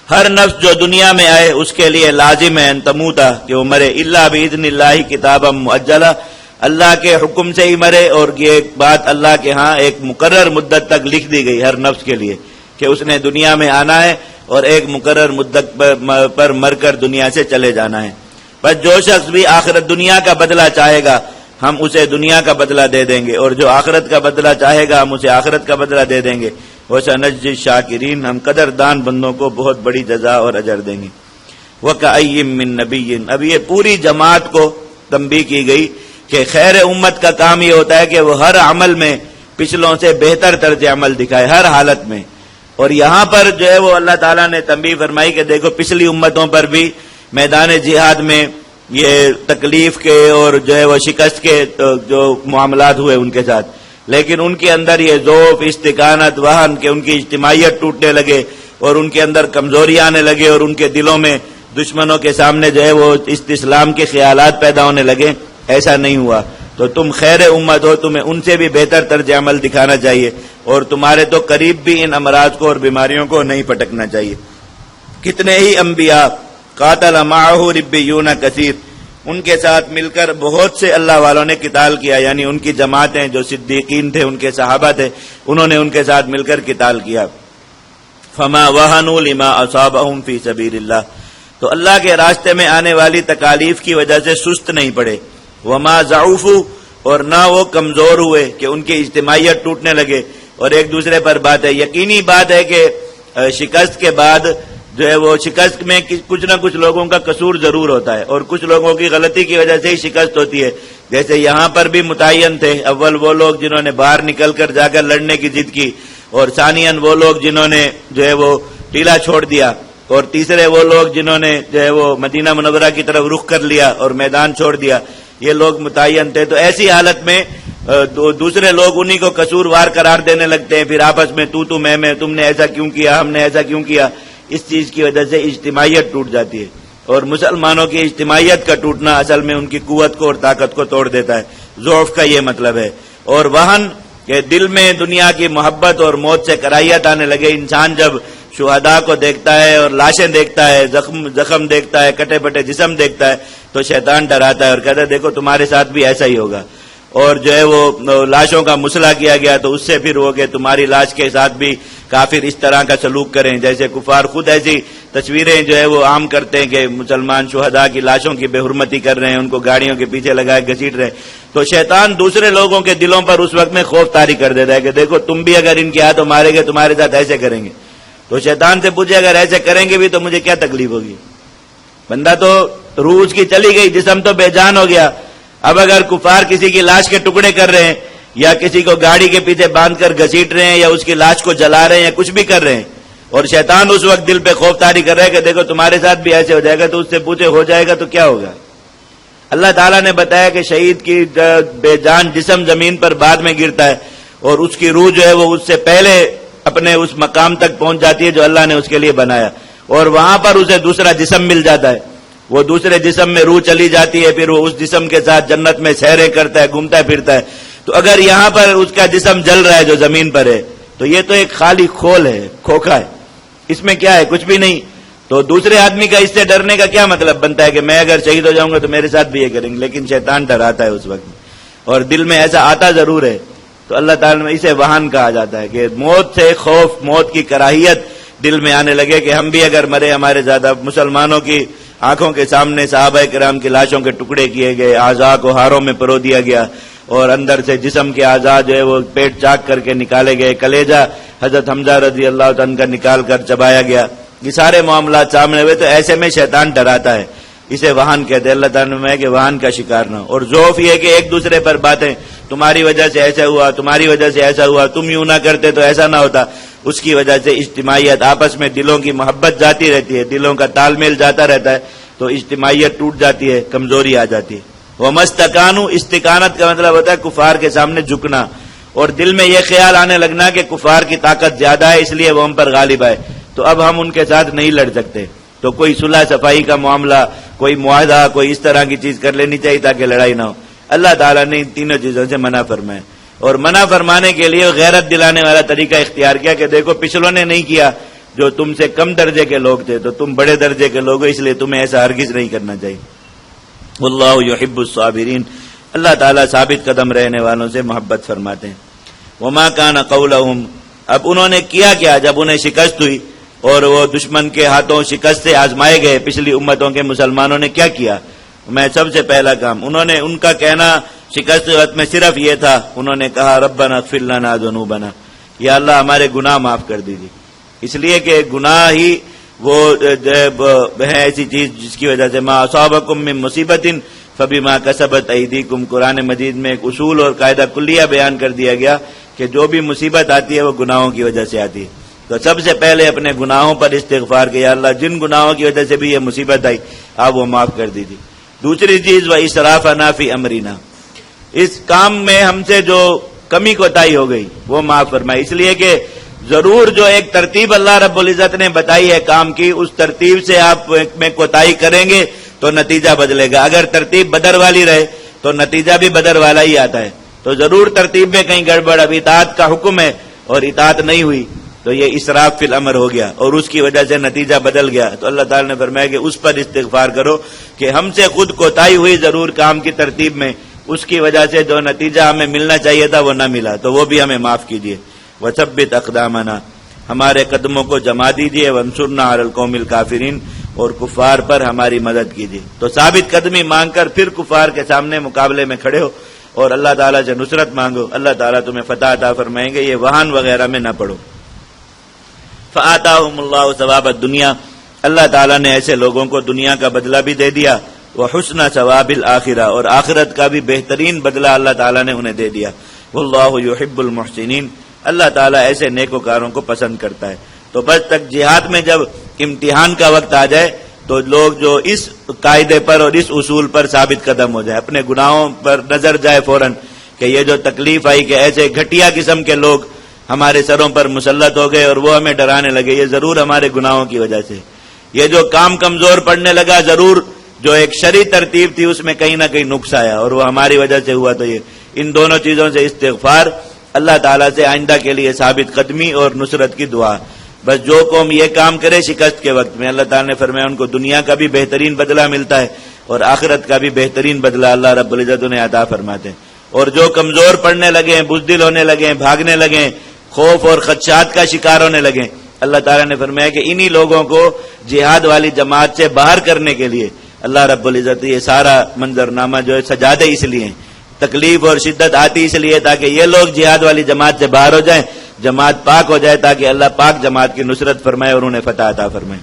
ہر نفس جو دنیا میں آئے اس کے لیے لازم ہے ان تموتا کہ وہ مرے، الا باذن اللہ کتابا مؤجلا، اللہ کے حکم سے ہی مرے، اور یہ بات اللہ کے ہاں ایک مقرر مدت تک لکھ دی گئی ہر نفس کے لیے کہ اس نے دنیا میں آنا ہے اور ایک مقرر مدت پر مر کر دنیا سے چلے جانا ہے۔ پر جو شخص بھی آخرت دنیا کا بدلہ چاہے گا ہم اسے دنیا کا بدلہ دے دیں گے، اور جو آخرت کا بدلہ چاہے گا ہم اسے آخرت کا بدلہ دے دیں گے۔ وَسَنَجْزِي الشَّاكِرِينَ، ہم قدردان بندوں کو بہت بڑی جزا اور اجر دیں گے۔ وَكَأَيٍّ مِّن نَبِيٍّ، اب یہ پوری جماعت کو تنبیہ کی گئی کہ خیر امت کا کام یہ ہوتا ہے کہ وہ ہر عمل میں پچھلوں سے بہتر طرز عمل دکھائے ہر حالت میں، اور یہاں پر جو ہے وہ اللہ تعالیٰ نے تنبیہ فرمائی کہ دیکھو پچھلی امتوں پر بھی میدان جہاد میں یہ تکلیف کے اور جو ہے وہ شکست کے جو معاملات ہوئے ان کے ساتھ، لیکن ان کے اندر یہ ذوف، استقامت، وہن کہ ان کی اجتماعیت ٹوٹنے لگے اور ان کے اندر کمزوری آنے لگے اور ان کے دلوں میں دشمنوں کے سامنے جو ہے وہ استسلام کے خیالات پیدا ہونے لگے، ایسا نہیں ہوا۔ تو تم خیر امت ہو، تمہیں ان سے بھی بہتر طرز عمل دکھانا چاہیے، اور تمہارے تو قریب بھی ان امراض کو اور بیماریوں کو نہیں پٹکنا چاہیے۔ کتنے ہی انبیاء قاتل معہ ربیون کثیر، ان کے ساتھ مل کر بہت سے اللہ والوں نے قتال کیا، یعنی ان کی جماعتیں جو صدیقین تھے، ان کے صحابہ تھے، انہوں نے ان کے ساتھ مل کر قتال کیا۔ فما وہنوا لما اصابہم فی سبیل اللہ، تو اللہ کے راستے میں آنے والی تکالیف کی وجہ سے سست نہیں پڑے۔ وما ضعفوا، اور نہ وہ کمزور ہوئے کہ ان کی اجتماعیت ٹوٹنے لگے اور ایک دوسرے پر بات ہے۔ یقینی بات ہے کہ شکست کے بعد جو ہے وہ شکست میں کچھ نہ کچھ لوگوں کا قصور ضرور ہوتا ہے، اور کچھ لوگوں کی غلطی کی وجہ سے ہی شکست ہوتی ہے۔ جیسے یہاں پر بھی متعین تھے، اول وہ لوگ جنہوں نے باہر نکل کر جا کر لڑنے کی ضد کی، اور ثانیاً وہ لوگ جنہوں نے جو ہے وہ ٹیلا چھوڑ دیا، اور تیسرے وہ لوگ جنہوں نے جو ہے وہ مدینہ منورہ کی طرف رخ کر لیا اور میدان چھوڑ دیا، یہ لوگ متعین تھے۔ تو ایسی حالت میں دوسرے لوگ انہی کو قصوروار قرار دینے لگتے ہیں، پھر آپس میں تو میں تم نے ایسا کیوں کیا، ہم نے ایسا کیوں کیا۔ اس چیز کی وجہ سے اجتماعیت ٹوٹ جاتی ہے، اور مسلمانوں کی اجتماعیت کا ٹوٹنا اصل میں ان کی قوت کو اور طاقت کو توڑ دیتا ہے۔ ضعف کا یہ مطلب ہے۔ اور وہن کہ دل میں دنیا کی محبت اور موت سے کراہیت آنے لگے۔ انسان جب شہداء کو دیکھتا ہے اور لاشیں دیکھتا ہے، زخم دیکھتا ہے، کٹے پٹے جسم دیکھتا ہے، تو شیطان ڈراتا ہے اور کہتا ہے دیکھو تمہارے ساتھ بھی ایسا ہی ہوگا۔ اور جو ہے وہ لاشوں کا مسئلہ کیا گیا تو اس سے پھر وہ کہ تمہاری لاش کے ساتھ بھی کافر اس طرح کا سلوک کریں، جیسے کفار خود ایسی تصویریں جو ہے وہ عام کرتے ہیں کہ مسلمان شہداء کی لاشوں کی بے حرمتی کر رہے ہیں، ان کو گاڑیوں کے پیچھے لگائے گھسیٹ رہے ہیں۔ تو شیطان دوسرے لوگوں کے دلوں پر اس وقت میں خوف طاری کر دیتا ہے کہ دیکھو تم بھی اگر ان کے ہاتھوں مارے گے تمہارے ساتھ ایسے کریں گے۔ تو شیطان سے پوچھے اگر ایسے کریں گے بھی تو مجھے کیا تکلیف ہوگی؟ بندہ تو روح اس کی چلی گئی، جسم تو بے جان ہو گیا۔ اب اگر کفار کسی کی لاش کے ٹکڑے کر رہے ہیں یا کسی کو گاڑی کے پیچھے باندھ کر گھسیٹ رہے ہیں یا اس کی لاش کو جلا رہے ہیں یا کچھ بھی کر رہے ہیں، اور شیطان اس وقت دل پہ خوف طاری کر رہا ہے کہ دیکھو تمہارے ساتھ بھی ایسے ہو جائے گا، تو اس سے پوچھے ہو جائے گا تو کیا ہوگا؟ اللہ تعالیٰ نے بتایا کہ شہید کی بے جان جسم زمین پر بعد میں گرتا ہے، اور اس کی روح جو ہے وہ اس سے پہلے اپنے اس مقام تک پہنچ جاتی ہے جو اللہ نے اس کے لیے بنایا، اور وہاں پر اسے دوسرا جسم مل جاتا ہے۔ وہ دوسرے جسم میں روح چلی جاتی ہے، پھر وہ اس جسم کے ساتھ جنت میں سیریں کرتا ہے، گھومتا پھرتا ہے۔ تو اگر یہاں پر اس کا جسم جل رہا ہے جو زمین پر ہے تو یہ تو ایک خالی کھول ہے، کھوکھا ہے، اس میں کیا ہے؟ کچھ بھی نہیں۔ تو دوسرے آدمی کا اس سے ڈرنے کا کیا مطلب بنتا ہے کہ میں اگر شہید ہو جاؤں گا تو میرے ساتھ بھی یہ کریں گے؟ لیکن شیطان ڈراتا ہے اس وقت، اور دل میں ایسا آتا ضرور ہے۔ تو اللہ تعالیٰ نے اسے وہن کہا جاتا ہے کہ موت سے خوف، موت کی کراہیت دل میں آنے لگے کہ ہم بھی اگر مرے ہمارے زیادہ۔ مسلمانوں کی آنکھوں کے سامنے صحابہ کرام کی لاشوں کے ٹکڑے کیے گئے، اعضاء کو ہاروں میں پرو دیا گیا، اور اندر سے جسم کے اعضاء جو ہے وہ پیٹ چاک کر کے نکالے گئے، کلیجہ حضرت حمزہ رضی اللہ عنہ کا نکال کر چبایا گیا۔ یہ سارے معاملات سامنے ہوئے، تو ایسے میں شیطان ڈراتا ہے، اسے وہن کہتے ہیں۔ اللہ تعالیٰ نے کہ وہن کا شکار نہ ہو۔ اور ضعف یہ کہ ایک دوسرے پر باتیں، تمہاری وجہ سے ایسا ہوا، تمہاری وجہ سے ایسا ہوا، تم یوں نہ کرتے تو ایسا نہ ہوتا، اس کی وجہ سے اجتماعیت، آپس میں دلوں کی محبت جاتی رہتی ہے، دلوں کا تال میل جاتا رہتا ہے، تو اجتماعیت ٹوٹ جاتی ہے، کمزوری آ جاتی ہے۔ وَمَسْتَكَانُوا، استقامت کا مطلب ہوتا ہے کفار کے سامنے جھکنا، اور دل میں یہ خیال آنے لگنا کہ کفار کی طاقت زیادہ ہے اس لیے وہ ہم پر غالب آئے، تو اب ہم ان کے ساتھ نہیں لڑ سکتے، تو کوئی صلح صفائی کا معاملہ، کوئی معاہدہ، کوئی اس طرح کی چیز کر لینی چاہیے تاکہ لڑائی نہ ہو۔ اللہ تعالیٰ نے ان تینوں چیزوں سے منع فرمایا، اور منع فرمانے کے لیے غیرت دلانے والا طریقہ اختیار کیا کہ دیکھو پچھلوں نے نہیں کیا جو تم سے کم درجے کے لوگ تھے تو تم بڑے درجے کے لوگ ہو، اس لیے تمہیں ایسا ہرگز نہیں کرنا چاہیے۔ واللہ یحب الصابرین، اللہ تعالیٰ ثابت قدم رہنے والوں سے محبت فرماتے ہیں۔ وما کان قولہم، اب انہوں نے کیا کیا جب انہیں شکست ہوئی اور وہ دشمن کے ہاتھوں شکست سے آزمائے گئے، پچھلی امتوں کے مسلمانوں نے کیا کیا؟ میں سب سے پہلا کام ان کا کہنا شکست وقت میں صرف یہ تھا، انہوں نے کہا ربنا اغفر لنا ذنوبنا، یا اللہ ہمارے گناہ معاف کر دیجیے، اس لیے کہ گناہ ہی وہ ہے ایسی چیز جس کی وجہ سے ما اصابکم من مصیبت فبما کسبت ایدیکم، قرآن مجید میں ایک اصول اور قاعدہ کلیہ بیان کر دیا گیا کہ جو بھی مصیبت آتی ہے وہ گناہوں کی وجہ سے آتی ہے۔ تو سب سے پہلے اپنے گناہوں پر استغفار کہ یا اللہ جن گناہوں کی وجہ سے بھی یہ مصیبت آئی آپ وہ معاف کر دیجیے۔ دوسری چیز وَإِسْرَافَنَا فِي أَمْرِنَا، اس کام میں ہم سے جو کمی کوتاہی ہو گئی وہ معاف فرمائے، اس لیے کہ ضرور جو ایک ترتیب اللہ رب العزت نے بتائی ہے کام کی، اس ترتیب سے آپ میں کوتاہی کریں گے تو نتیجہ بدلے گا، اگر ترتیب بدر والی رہے تو نتیجہ بھی بدر والا ہی آتا ہے، تو ضرور ترتیب میں کہیں گڑبڑ، اب اطاعت کا حکم ہے اور اطاعت نہیں ہوئی تو یہ اسراف فی الامر ہو گیا اور اس کی وجہ سے نتیجہ بدل گیا، تو اللہ تعالی نے فرمایا کہ اس پر استغفار کرو کہ ہم سے خود کوتاہی ہوئی ضرور کام کی ترتیب میں، اس کی وجہ سے جو نتیجہ ہمیں ملنا چاہیے تھا وہ نہ ملا، تو وہ بھی ہمیں معاف کیجیے۔ وثبت اقدامنا، ہمارے قدموں کو جما دیجیے، وانصرنا علی القوم الکافرین، اور کفار پر ہماری مدد کیجیے۔ تو ثابت قدمی مانگ کر پھر کفار کے سامنے مقابلے میں کھڑے ہو اور اللہ تعالیٰ سے نصرت مانگو، اللہ تعالیٰ تمہیں فتح عطا فرمائیں گے، یہ وہن وغیرہ میں نہ پڑو۔ فآتاہم اللہ ثواب الدنیا، اللہ تعالیٰ نے ایسے لوگوں کو دنیا کا بدلہ بھی دے دیا، وحسن ثواب الآخرہ، اور آخرت کا بھی بہترین بدلہ اللہ تعالیٰ نے انہیں دے دیا۔ واللہ یحب المحسنین، اللہ تعالیٰ ایسے نیکوکاروں کو پسند کرتا ہے۔ تو بس تک جہاد میں جب امتحان کا وقت آ جائے تو لوگ جو اس قاعدے پر اور اس اصول پر ثابت قدم ہو جائے، اپنے گناہوں پر نظر جائے فوراً کہ یہ جو تکلیف آئی کہ ایسے گھٹیا قسم کے لوگ ہمارے سروں پر مسلط ہو گئے اور وہ ہمیں ڈرانے لگے، یہ ضرور ہمارے گناہوں کی وجہ سے، یہ جو کام کمزور پڑنے لگا ضرور جو ایک شرعی ترتیب تھی اس میں کہیں نہ کہیں نقص آیا اور وہ ہماری وجہ سے ہوا، تو یہ ان دونوں چیزوں سے استغفار، اللہ تعالیٰ سے آئندہ کے لیے ثابت قدمی اور نصرت کی دعا۔ بس جو قوم یہ کام کرے شکست کے وقت میں، اللہ تعالیٰ نے فرمایا ان کو دنیا کا بھی بہترین بدلہ ملتا ہے اور آخرت کا بھی بہترین بدلہ اللہ رب العزت انہیں عطا فرماتے ہیں۔ اور جو کمزور پڑنے لگے، بزدل ہونے لگے، بھاگنے لگے، خوف اور خدشات کا شکار ہونے لگے، اللہ تعالیٰ نے فرمایا کہ انہی لوگوں کو جہاد والی جماعت سے باہر کرنے کے لیے اللہ رب العزت یہ سارا منظرنامہ جو ہے سجادے اس لیے ہیں، تکلیف اور شدت آتی اس لیے تاکہ یہ لوگ جہاد والی جماعت سے باہر ہو جائیں، جماعت پاک ہو جائے، تاکہ اللہ پاک جماعت کی نصرت فرمائے اور انہیں فتح عطا فرمائے۔